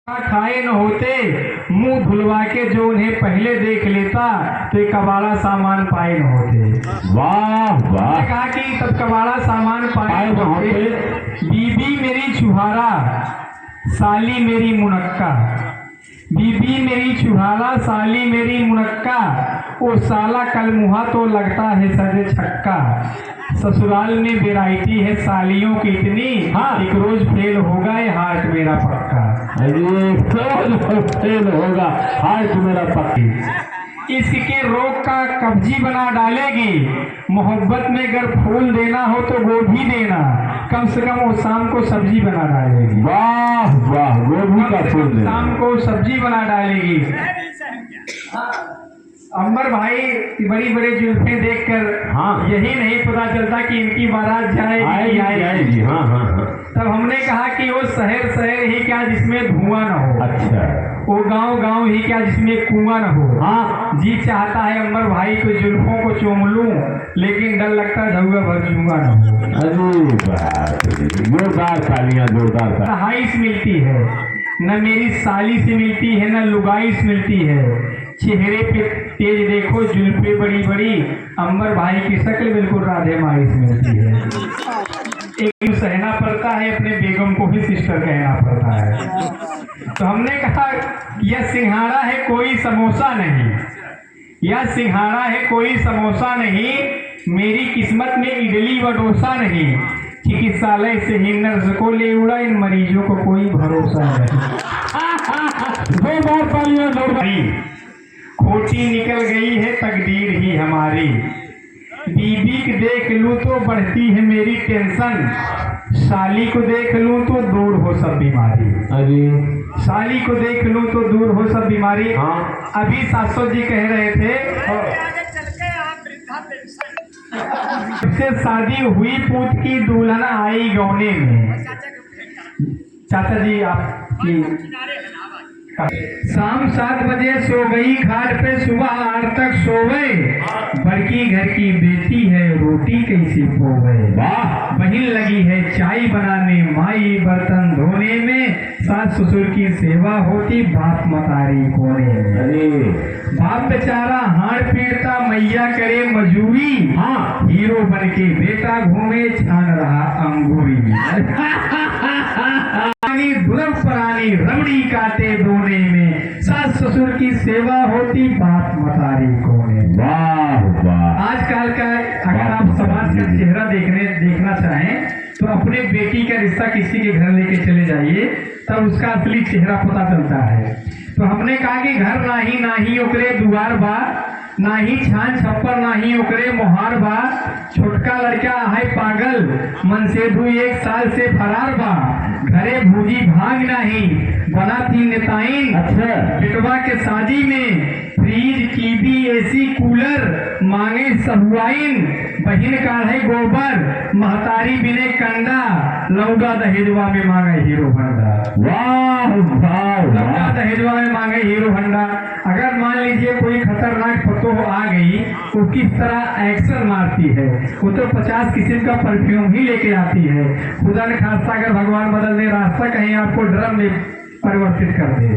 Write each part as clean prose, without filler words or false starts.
खाए न होते मुंह धुलवा के जो उन्हें पहले देख लेता तो ये कबाड़ा सामान पाए न होते। वाह वाह। कहा कि तब कबाड़ा सामान पाए न होते। बीबी मेरी चुहारा साली मेरी मुनक्का, बीबी मेरी चुहारा साली मेरी मुनक्का, वो साला कलमुहा तो लगता है सजे छक्का। ससुराल में वैरायटी है सालियों की इतनी, हाँ एक रोज फेल होगा ये हार्ट मेरा पक्का। फेल होगा हार्ट मेरा पक्का। इसके रोग का कब्जी बना डालेगी, मोहब्बत में अगर फूल देना हो तो गोभी देना, कम से कम वो शाम को सब्जी बना डालेगी। वाह वाह, गोभी का फूल शाम को सब्जी बना डालेगी। अंबर भाई बड़ी बड़ी जुल्फे देखकर हाँ यही नहीं पता चलता कि इनकी बारात जाएगी आएगी। हाँ हाँ हाँ। तब हमने कहा कि वो शहर शहर ही क्या जिसमें धुआं न हो, अच्छा वो गांव गांव ही क्या जिसमें कुआं न हो। हाँ जी चाहता है अंबर भाई को जुल्फों को चूम लूं, लेकिन डर लगता है धुआं भर चूंगा न हो। अरे बाप रे, जोरदार तालियां, जोरदार तालियां। हाइस मिलती है न मेरी साली से मिलती है न लुगाइस मिलती है, चेहरे पे तेज देखो जुल्फे बड़ी बड़ी, अंबर भाई की शक्ल बिल्कुल राधे माइस मिलती है। एक सहना पड़ता है अपने बेगम को भी सिस्टर कहना पड़ता है। तो हमने कहा यह सिंघाड़ा है कोई समोसा नहीं, यह सिंघाड़ा है कोई समोसा नहीं, मेरी किस्मत में इडली व डोसा नहीं, चिकित्सालय से ही नर्स को ले उड़ा, इन मरीजों को कोई भरोसा नहीं। खोटी निकल गई है तकदीर ही हमारी, बीबी को देख लूं तो बढ़ती है मेरी टेंशन, साली को देख लूं तो दूर हो सब बीमारी। अरे साली को देख लूं तो दूर हो सब बीमारी। हाँ। अभी सासू जी कह रहे थे से शादी हुई पूत की दुल्हन आई गौने में। चाचा जी आपकी शाम 7 बजे सो गई घाट पे, सुबह 8 तक सोवे, बड़की घर की बेटी है रोटी कैसी पोवे। वाह। बहन लगी है चाय बनाने, माई बर्तन धोने में, सास ससुर की सेवा होती बाप मतारी कोने में। अरे बाप बेचारा हाड़ पीटता मैया करे मजूरी, हाँ हीरो बन के बेटा घूमे छान रहा अंगूरी। दुर्लभ परानी रमड़ी काटे दोने में, सास ससुर की सेवा होती बाप मतारी कोने। वाह वाह। आजकल का अगर आप समाज का चेहरा देखना चाहें तो अपने बेटी का रिश्ता किसी के घर लेके चले जाइए, तब उसका असली चेहरा पता चलता है। तो हमने कहा कि घर नाही ओकरे दुआर बा, नाही छान छप्पर नाही ओकरे मोहार बा, छोटका लड़का है पागल मन से 1 साल से फरार बा, घरे भूजी भाग नहीं बना 3 नेताइन। अच्छा। बिटवा के शादी में फ्रिज टीवी एसी कूलर मांगे सहुआइन, बहिन का है गोबर महतारी बिने कंडा, लौंगा दहेजवा में मांगे हीरो हंडा। वाह वाह। लौंगा दहेजवा में मांगे हीरो हंडा। अगर मान लीजिए कोई खतरनाक पतोह आ गई वो किस तरह एक्शन मारती है, वो तो 50 किस्म का परफ्यूम ही लेके आती है। खुदा ने खासा अगर भगवान बदल दे रास्ता कहीं आपको ड्रम में परिवर्तित कर दे।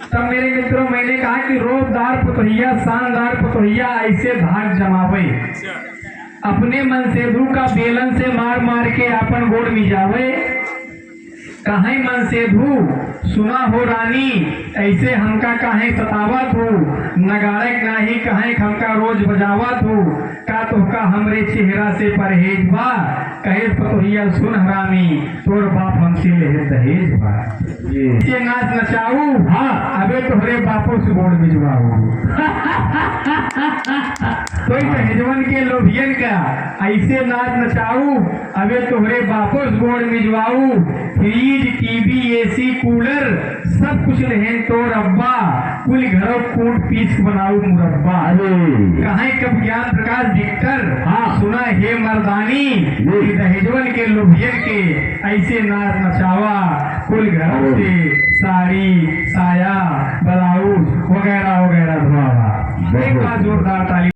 तब मेरे मित्रों मैंने कहा कि रोबदार पतोहिया शानदार पतोहिया ऐसे धाक जमावे, अपने मन से धू का बेलन से मार मार के अपन गोड़ मिजावे, काहे मन से धू सुना हो रानी, ऐसे हमका काहे सतावत हो, नगाड़क नाही काहे हमका रोज बजावत हो, का तोहका हमरे चेहरा से परहेज बा, कहे पतोहिया सुन हरामी तोर बाप हमसे ले दहेज बा। ये नाच नचाऊ, हाँ अबे तोहरे बापों से गोड़ भिजवाऊ। तो दहेजवन के लोभियन का ऐसे नाच नचाऊ, अबे तोहरे बापों से गोड़ भिजवाऊ, फ्रिज टीवी एसी कूलर सब कुछ लेहन तो रब्बा, कुल घरों कूट पीस बनाऊ मुरब्बा। कहाँ कब ज्ञान प्रकाश विक्टर, हाँ सुना हे मर्दानी, दहेजवन के लोभियन के ऐसे नाच नचावा, कुल घरों से साड़ी साया ब्लाउज वगैरह वगैरह धुआवा। एक बार जोरदार ताली।